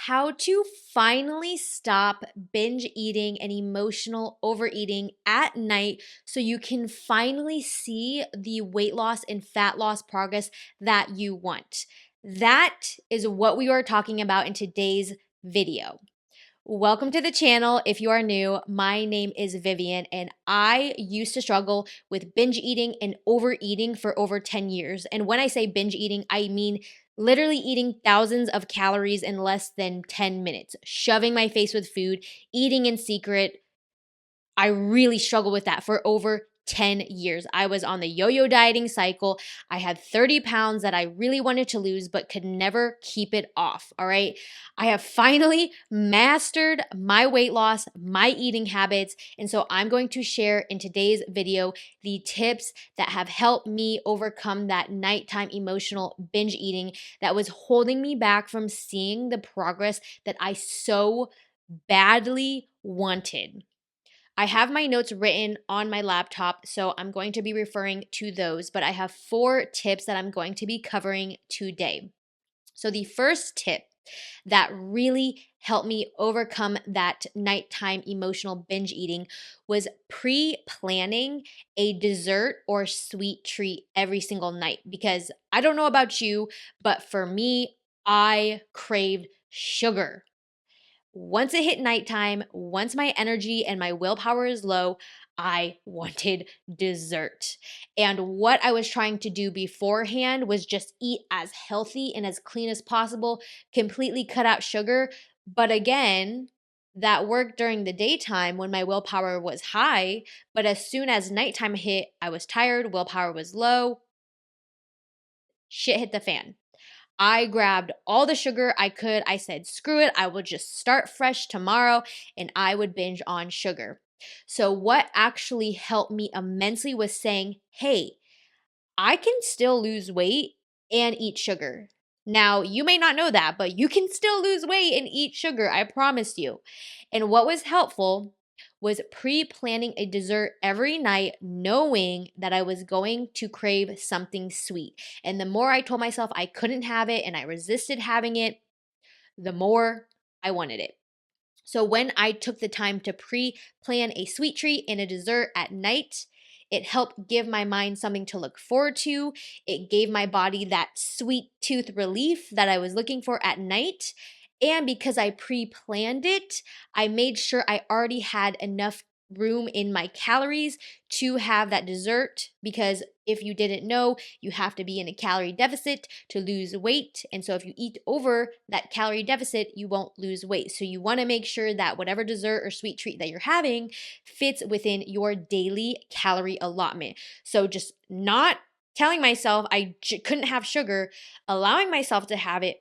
how to finally stop binge eating and emotional overeating at night so you can finally see the weight loss and fat loss progress that you want. That is what we are talking about in today's video. Welcome to the channel. If you are new, my name is Vivian, and I used to struggle with binge eating and overeating for over 10 years. And when I say binge eating, I mean literally eating thousands of calories in less than 10 minutes, shoving my face with food, eating in secret. I really struggled with that for over 10 years. I was on the yo-yo dieting cycle. I had 30 pounds that I really wanted to lose but could never keep it off, all right? I have finally mastered my weight loss, my eating habits, and so I'm going to share in today's video the tips that have helped me overcome that nighttime emotional binge eating that was holding me back from seeing the progress that I so badly wanted. I have my notes written on my laptop, so I'm going to be referring to those, but I have 4 tips that I'm going to be covering today. So, the first tip that really helped me overcome that nighttime emotional binge eating was pre-planning a dessert or sweet treat every single night. Because I don't know about you, but for me, I craved sugar. Once it hit nighttime, once my energy and my willpower is low, I wanted dessert. And what I was trying to do beforehand was just eat as healthy and as clean as possible, completely cut out sugar. But again, that worked during the daytime when my willpower was high. But as soon as nighttime hit, I was tired, willpower was low, shit hit the fan. I grabbed all the sugar I could. I said, screw it. I will just start fresh tomorrow, and I would binge on sugar. So, what actually helped me immensely was saying, hey, I can still lose weight and eat sugar. Now, you may not know that, but you can still lose weight and eat sugar, I promise you. And what was helpful was pre-planning a dessert every night, knowing that I was going to crave something sweet. And the more I told myself I couldn't have it and I resisted having it, the more I wanted it. So when I took the time to pre-plan a sweet treat and a dessert at night, it helped give my mind something to look forward to. It gave my body that sweet tooth relief that I was looking for at night. And because I pre-planned it, I made sure I already had enough room in my calories to have that dessert, because if you didn't know, you have to be in a calorie deficit to lose weight. And so if you eat over that calorie deficit, you won't lose weight. So you want to make sure that whatever dessert or sweet treat that you're having fits within your daily calorie allotment. So just not telling myself couldn't have sugar, allowing myself to have it,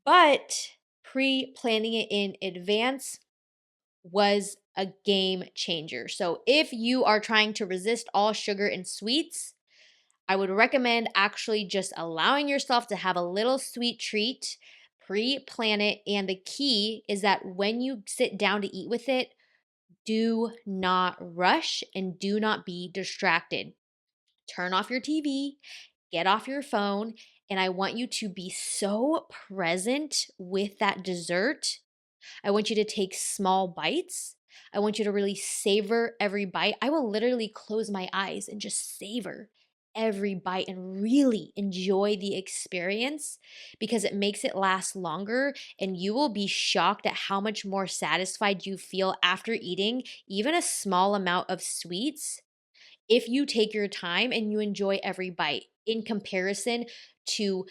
but pre-planning it in advance was a game changer. So if you are trying to resist all sugar and sweets, I would recommend actually just allowing yourself to have a little sweet treat, pre-plan it, and the key is that when you sit down to eat with it, do not rush and do not be distracted. Turn off your TV, get off your phone, and I want you to be so present with that dessert. I want you to take small bites. I want you to really savor every bite. I will literally close my eyes and just savor every bite and really enjoy the experience, because it makes it last longer, and you will be shocked at how much more satisfied you feel after eating even a small amount of sweets if you take your time and you enjoy every bite in comparison to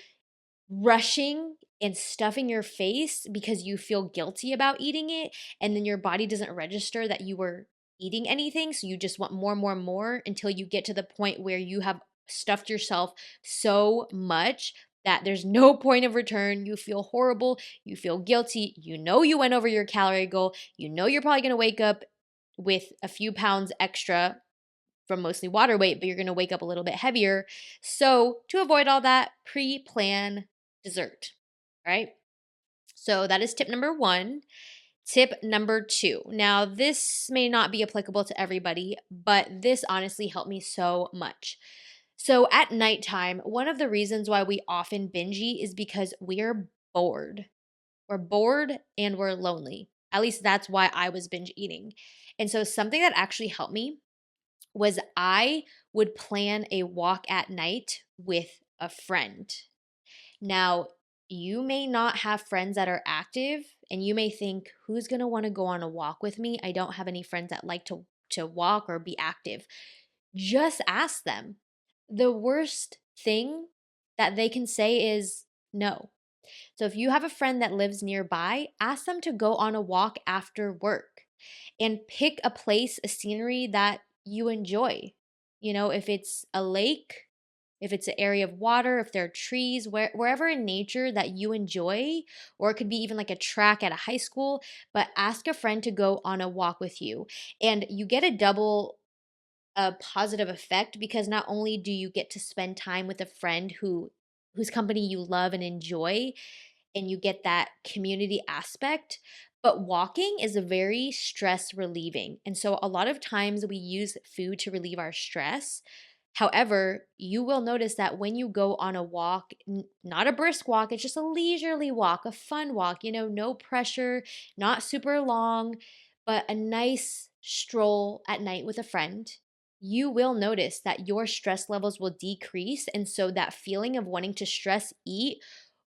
rushing and stuffing your face because you feel guilty about eating it, and then your body doesn't register that you were eating anything, so you just want more and more and more until you get to the point where you have stuffed yourself so much that there's no point of return. You feel horrible, you feel guilty, you know you went over your calorie goal, you know you're probably going to wake up with a few pounds extra from mostly water weight, but you're going to wake up a little bit heavier. So to avoid all that, pre-plan dessert, right? So that is tip number 1. Tip number 2. Now, this may not be applicable to everybody, but this honestly helped me so much. So at nighttime, one of the reasons why we often binge eat is because we are bored. we're bored and we're lonely. At least that's why I was binge eating. And so something that actually helped me was I would plan a walk at night with a friend. Now, you may not have friends that are active, and you may think, who's going to want to go on a walk with me? I don't have any friends that like to walk or be active. Just ask them. The worst thing that they can say is no. So if you have a friend that lives nearby, ask them to go on a walk after work and pick a place, a scenery that you enjoy. You know, if it's a lake, if it's an area of water, if there are trees, wherever in nature that you enjoy, or it could be even like a track at a high school, but ask a friend to go on a walk with you. And you get a double a positive effect because not only do you get to spend time with a friend whose company you love and enjoy, and you get that community aspect. But walking is a very stress relieving. And so a lot of times we use food to relieve our stress. However, you will notice that when you go on a walk, not a brisk walk, it's just a leisurely walk, a fun walk, no pressure, not super long, but a nice stroll at night with a friend, you will notice that your stress levels will decrease. And so that feeling of wanting to stress eat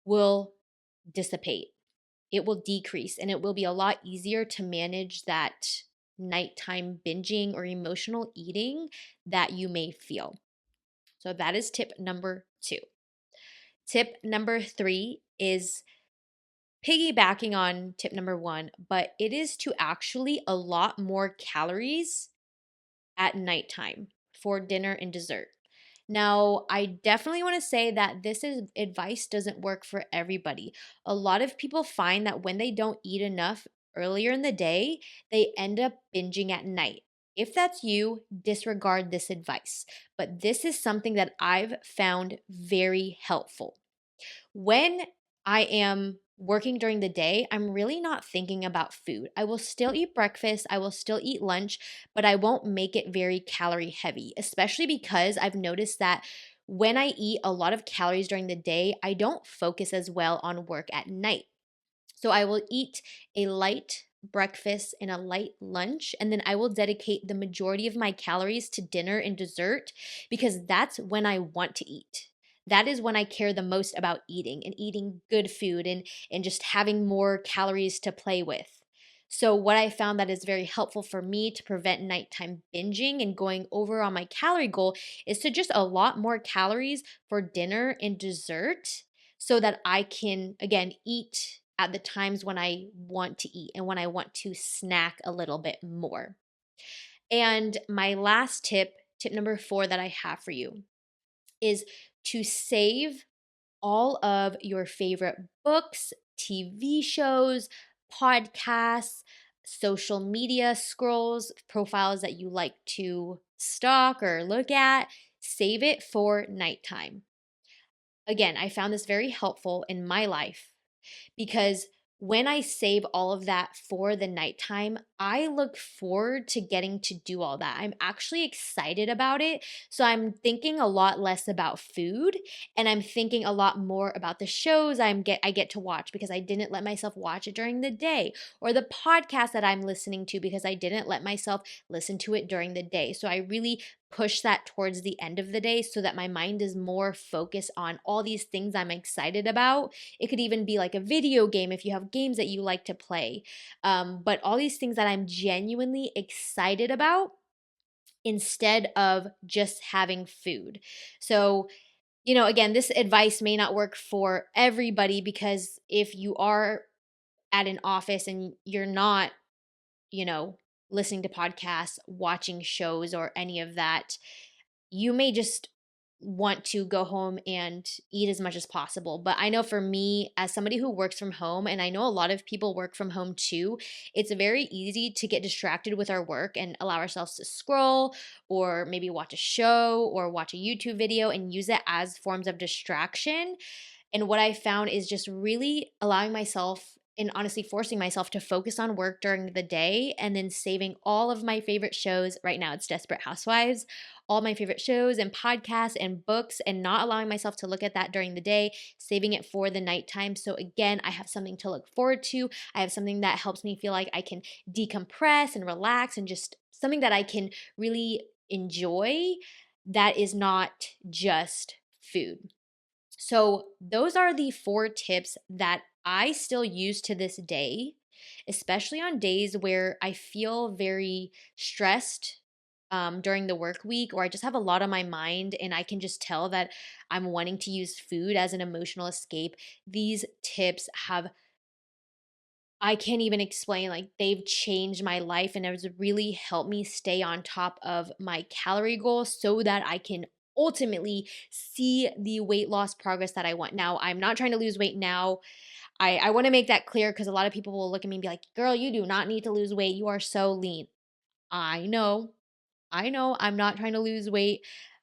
will dissipate. It will decrease, and it will be a lot easier to manage that nighttime binging or emotional eating that you may feel. So that is tip number 2. Tip number 3 is piggybacking on tip number 1, but it is to actually allot more calories at nighttime for dinner and dessert. Now, I definitely want to say that advice doesn't work for everybody. A lot of people find that when they don't eat enough earlier in the day, they end up binging at night. If that's you, disregard this advice. But this is something that I've found very helpful. When I am working during the day, I'm really not thinking about food. I will still eat breakfast, I will still eat lunch, but I won't make it very calorie heavy, especially because I've noticed that when I eat a lot of calories during the day, I don't focus as well on work at night. So I will eat a light breakfast and a light lunch, and then I will dedicate the majority of my calories to dinner and dessert because that's when I want to eat. That is when I care the most about eating and eating good food and just having more calories to play with. So what I found that is very helpful for me to prevent nighttime binging and going over on my calorie goal is to just allot more calories for dinner and dessert so that I can, again, eat at the times when I want to eat and when I want to snack a little bit more. And my last tip, tip number 4 that I have for you, is to save all of your favorite books, TV shows, podcasts, social media scrolls, profiles that you like to stalk or look at. Save it for nighttime. Again, I found this very helpful in my life because when I save all of that for the nighttime, I look forward to getting to do all that. I'm actually excited about it. So I'm thinking a lot less about food and I'm thinking a lot more about the shows I get to watch because I didn't let myself watch it during the day, or the podcast that I'm listening to because I didn't let myself listen to it during the day. So I really push that towards the end of the day so that my mind is more focused on all these things I'm excited about. It could even be like a video game if you have games that you like to play. But all these things that I'm genuinely excited about instead of just having food. So, again, this advice may not work for everybody because if you are at an office and you're not, you know, listening to podcasts, watching shows, or any of that, you may just want to go home and eat as much as possible. But I know for me, as somebody who works from home, and I know a lot of people work from home too, it's very easy to get distracted with our work and allow ourselves to scroll or maybe watch a show or watch a YouTube video and use it as forms of distraction. And what I found is just really allowing myself and honestly forcing myself to focus on work during the day and then saving all of my favorite shows. Right now, it's Desperate Housewives, all my favorite shows and podcasts and books, and not allowing myself to look at that during the day, saving it for the nighttime. So, again, I have something to look forward to. I have something that helps me feel like I can decompress and relax and just something that I can really enjoy that is not just food. So, those are the 4 tips that I still use to this day, especially on days where I feel very stressed during the work week, or I just have a lot on my mind and I can just tell that I'm wanting to use food as an emotional escape. These tips have, I can't even explain, like they've changed my life and has really helped me stay on top of my calorie goals so that I can ultimately see the weight loss progress that I want. Now, I'm not trying to lose weight now. I want to make that clear because a lot of people will look at me and be like, girl, you do not need to lose weight. You are so lean. I know. I know I'm not trying to lose weight,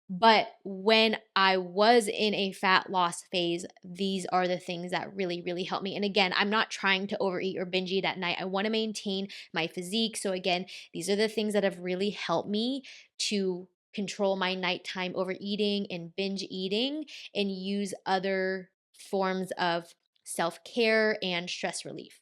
but when I was in a fat loss phase, these are the things that really, really help me. And again, I'm not trying to overeat or binge eat at night. I want to maintain my physique. So, again, these are the things that have really helped me to control my nighttime overeating and binge eating and use other forms of self care and stress relief.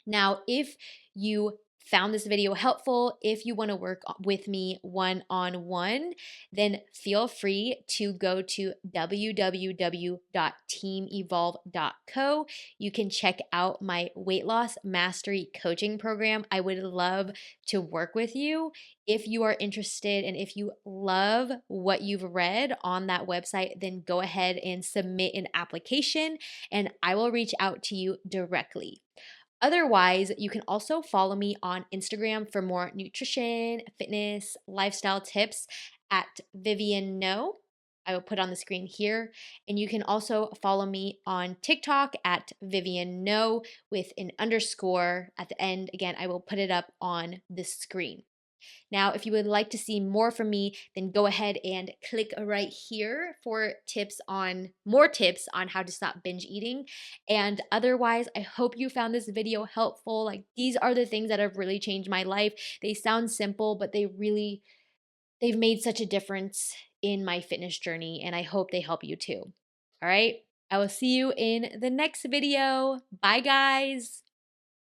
Now, if you found this video helpful, if you want to work with me one on one, then feel free to go to www.teamevolve.co. You can check out my weight loss mastery coaching program. I would love to work with you. If you are interested and if you love what you've read on that website, then go ahead and submit an application and I will reach out to you directly. Otherwise, you can also follow me on Instagram for more nutrition, fitness, lifestyle tips at Vivian No. I will put on the screen here. And you can also follow me on TikTok at Vivian No with an underscore at the end. Again, I will put it up on the screen. Now, if you would like to see more from me, then go ahead and click right here for more tips on how to stop binge eating. And otherwise, I hope you found this video helpful. Like, these are the things that have really changed my life. They sound simple, but they've made such a difference in my fitness journey, and I hope they help you too. All right? I will see you in the next video. Bye, guys.